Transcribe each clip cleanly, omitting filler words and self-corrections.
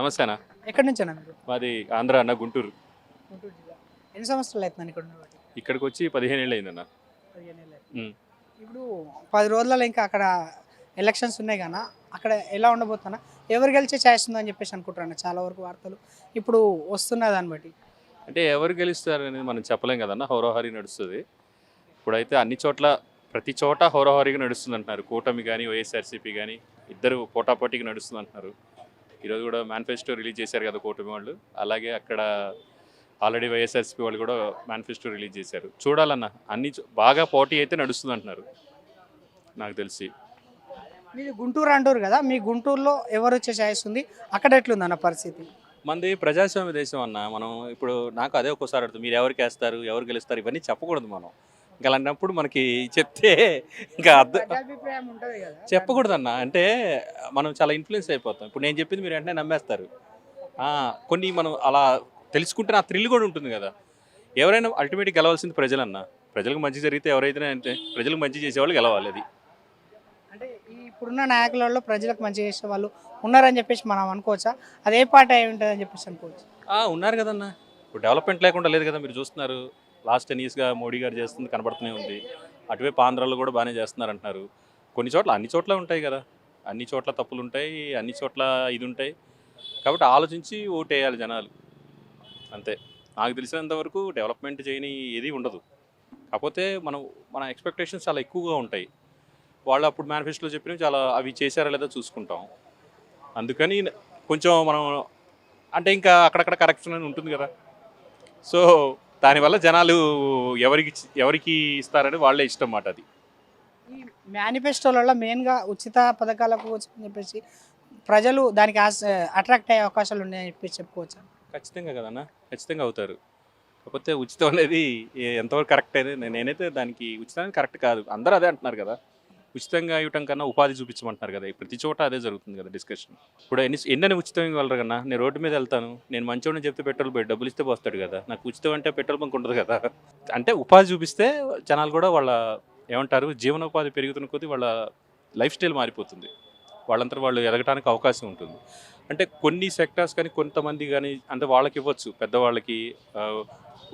నమస్తే అన్న. ఎక్కడి నుంచి అన్న మీరు? మాది ఆంధ్ర అన్న, గుంటూరు. గుంటూరు జిల్లా. ఎన్ని సంవత్సరాలు అవుతుందని ఇక్కడ ఉండబట్టి? ఇక్కడికి వచ్చి 15 ఏళ్ళు అయిందన్న. 15 ఏళ్ళు. ఉమ్. ఇప్పుడు 10 రోజులలో ఇంకా అక్కడ ఎలక్షన్స్ ఉన్నాయి కదా, అక్కడ ఎలా ఉండబోతున్నా ఎవరు గెలిచే ఛాయిస్ ఉందని చెప్పేసి అనుకుంటారన్న చాలా వరకు వార్తలు ఇప్పుడు వస్తున్న దాన్ని బట్టి. అంటే ఎవరు గెలుస్తారు అనేది మనం చెప్పలేం కదన్న, హోరాహోరీ నడుస్తుంది. ఇప్పుడైతే అన్ని చోట్ల ప్రతి చోట హోరాహోరీగా నడుస్తుంది అంటున్నారు. కూటమి కానీ వైఎస్ఆర్సీపీ కానీ ఇద్దరు పోటాపోటీగా నడుస్తుంది అంటున్నారు. ఈరోజు కూడా మేనిఫెస్టో రిలీజ్ చేశారు కదా కూటమి వాళ్ళు. అలాగే అక్కడ ఆల్రెడీ వైఎస్ఆర్సీపీ వాళ్ళు కూడా మేనిఫెస్టో రిలీజ్ చేశారు. చూడాలన్న, బాగా పోటీ అయితే నడుస్తుంది అంటున్నారు నాకు తెలిసి. మీరు గుంటూరు అంటారు కదా, మీ గుంటూరులో ఎవరు వచ్చే ఛాయిస్ ఉంది, అక్కడ ఎట్లుంది అన్న పరిస్థితి? మంది ప్రజాస్వామ్య దేశం అన్న. మనం ఇప్పుడు నాకు అదే ఒక్కోసారి అడుగుతుంది, మీరు ఎవరికి వేస్తారు, ఎవరు గెలుస్తారు, ఇవన్నీ చెప్పకూడదు మనం. ఇంకా అలాంటప్పుడు మనకి చెప్తే ఇంకా ప్రజాభిప్రాయం ఉంటుంది కదా, చెప్పకూడదు అన్న. అంటే మనం చాలా ఇన్ఫ్లుయెన్స్ అయిపోతాం. ఇప్పుడు నేను చెప్పింది మీరు వెంటనే నమ్మేస్తారు. కొన్ని మనం అలా తెలుసుకుంటే నా థ్రిల్ కూడా ఉంటుంది కదా. ఎవరైనా అల్టిమేట్గా గెలవాల్సింది ప్రజలన్న. ప్రజలకు మంచి జరిగితే ఎవరైతే అంటే ప్రజలకు మంచి చేసేవాళ్ళు గెలవాలి. అది అంటే ఈ ఇప్పుడున్న నాయకులలో ప్రజలకు మంచి చేసే వాళ్ళు ఉన్నారని చెప్పేసి మనం అనుకోవచ్చా? అదే పార్టీ అయి ఉంటుంది అని చెప్పేసి అనుకోవచ్చు. ఉన్నారు కదన్న. ఇప్పుడు డెవలప్మెంట్ లేకుండా లేదు కదా, మీరు చూస్తున్నారు. లాస్ట్ 10 yearsగా మోడీ గారు చేస్తుంది కనబడుతూనే ఉంది. అటువైపు ఆంధ్రాలో కూడా బాగానే చేస్తున్నారు అంటున్నారు. కొన్ని చోట్ల అన్ని చోట్ల ఉంటాయి కదా, అన్ని చోట్ల తప్పులు ఉంటాయి, అన్ని చోట్ల ఇది ఉంటాయి. కాబట్టి ఆలోచించి ఓటేయాలి జనాలు, అంతే. నాకు తెలిసినంత వరకు డెవలప్మెంట్ చేయని ఏది ఉండదు. కాకపోతే మన ఎక్స్పెక్టేషన్స్ చాలా ఎక్కువగా ఉంటాయి. వాళ్ళు అప్పుడు మేనిఫెస్టోలో చెప్పినవి చాలా అవి చేశారా లేదా చూసుకుంటాం. అందుకని కొంచెం మనం అంటే ఇంకా అక్కడక్కడ కరెక్షన్ అని ఉంటుంది కదా. సో దానివల్ల జనాలు ఎవరికి ఇస్తారని వాళ్ళే ఇష్టం మాట. అది ఈ మేనిఫెస్టోలలో మెయిన్గా ఉచిత పథకాలకు అని చెప్పేసి ప్రజలు దానికి అట్రాక్ట్ అయ్యే అవకాశాలు ఉన్నాయని చెప్పేసి చెప్పుకోవచ్చు. ఖచ్చితంగా కదన్నా, ఖచ్చితంగా అవుతారు. కాకపోతే ఉచితం అనేది ఎంతవరకు కరెక్ట్ అనేది నేనైతే దానికి ఉచితం కరెక్ట్ కాదు. అందరూ అదే అంటున్నారు కదా. ఉచితంగా ఇవ్వటం కన్నా ఉపాధి చూపించమంటున్నారు కదా. ప్రతి చోట అదే జరుగుతుంది కదా డిస్కషన్. ఇప్పుడు ఎన్ని ఉచితం ఇవ్వగలరు కన్నా. నేను రోడ్డు మీద వెళ్తాను, నేను మంచోడిని చెప్తే పెట్రోల్ పోయి డబ్బులు ఇస్తే పోస్తాడు కదా. నాకు ఉచితం అంటే పెట్రోల్ బంక్ ఉండదు కదా. అంటే ఉపాధి చూపిస్తే జనాలు కూడా వాళ్ళ ఏమంటారు జీవనోపాధి పెరుగుతున్న కొద్దీ వాళ్ళ లైఫ్ స్టైల్ మారిపోతుంది. వాళ్ళంతా వాళ్ళు ఎదగడానికి అవకాశం ఉంటుంది. అంటే కొన్ని సెక్టార్స్ కానీ కొంతమంది కానీ అంటే వాళ్ళకి ఇవ్వచ్చు, పెద్దవాళ్ళకి,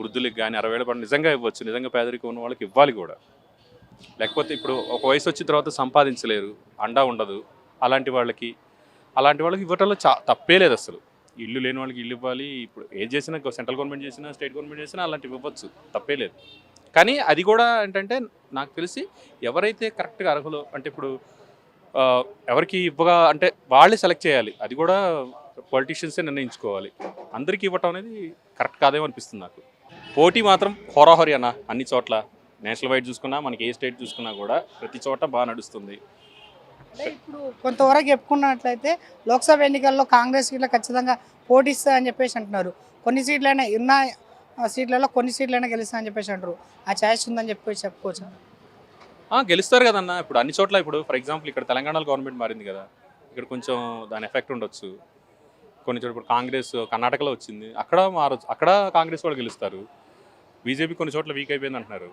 వృద్ధులకి కానీ 60 ఏళ్ళ పని నిజంగా ఇవ్వచ్చు. నిజంగా పేదరికం ఉన్న వాళ్ళకి ఇవ్వాలి కూడా. లేకపోతే ఇప్పుడు ఒక వయసు వచ్చిన తర్వాత సంపాదించలేరు, అండా ఉండదు. అలాంటి వాళ్ళకి ఇవ్వటంలో తప్పే లేదు అసలు. ఇల్లు లేని వాళ్ళకి ఇల్లు ఇవ్వాలి. ఇప్పుడు ఏది చేసినా సెంట్రల్ గవర్నమెంట్ చేసినా స్టేట్ గవర్నమెంట్ చేసినా అలాంటివి ఇవ్వచ్చు, తప్పే లేదు. కానీ అది కూడా ఏంటంటే నాకు తెలిసి ఎవరైతే కరెక్ట్గా అర్హులు అంటే ఇప్పుడు ఎవరికి ఇవ్వగా అంటే వాళ్ళే సెలెక్ట్ చేయాలి. అది కూడా పొలిటీషియన్సే నిర్ణయించుకోవాలి. అందరికీ ఇవ్వటం అనేది కరెక్ట్ కాదేమో అనిపిస్తుంది నాకు. పోటీ మాత్రం హోరాహోరీ అన్న. అన్ని చోట్ల నేషనల్ వైడ్ చూసుకున్నా, మనకి ఏ స్టేట్ చూసుకున్నా కూడా ప్రతి చోట బాగా నడుస్తుంది. అంటే ఇప్పుడు కొంతవరకు చెప్పుకున్నట్లయితే లోక్సభ ఎన్నికల్లో కాంగ్రెస్ సీట్లు ఖచ్చితంగా పోటీస్తా అని చెప్పేసి అంటున్నారు. కొన్ని సీట్లైనా ఉన్న సీట్లలో కొన్ని సీట్లైనా గెలుస్తా అని చెప్పేసి అంటారు. ఆ ఛాయిస్ ఉందని చెప్పేసి చెప్పుకోవచ్చు. గెలుస్తారు కదన్న. ఇప్పుడు అన్ని చోట్ల ఇప్పుడు ఫర్ ఎగ్జాంపుల్ ఇక్కడ తెలంగాణలో గవర్నమెంట్ మారింది కదా, ఇక్కడ కొంచెం దాని ఎఫెక్ట్ ఉండొచ్చు. కొన్ని చోట్ల ఇప్పుడు కాంగ్రెస్ కర్ణాటకలో వచ్చింది, అక్కడ మారచ్చు, అక్కడ కాంగ్రెస్ వాళ్ళు గెలుస్తారు. బీజేపీ కొన్ని చోట్ల వీక్ అయిపోయింది అంటున్నారు.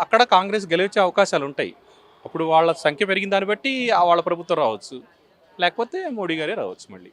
అక్కడ కాంగ్రెస్ గెలిచే అవకాశాలు ఉంటాయి. అప్పుడు వాళ్ళ సంఖ్య పెరిగిన దాన్ని బట్టి వాళ్ళ ప్రభుత్వం రావచ్చు, లేకపోతే మోడీ గారే రావచ్చు మళ్ళీ.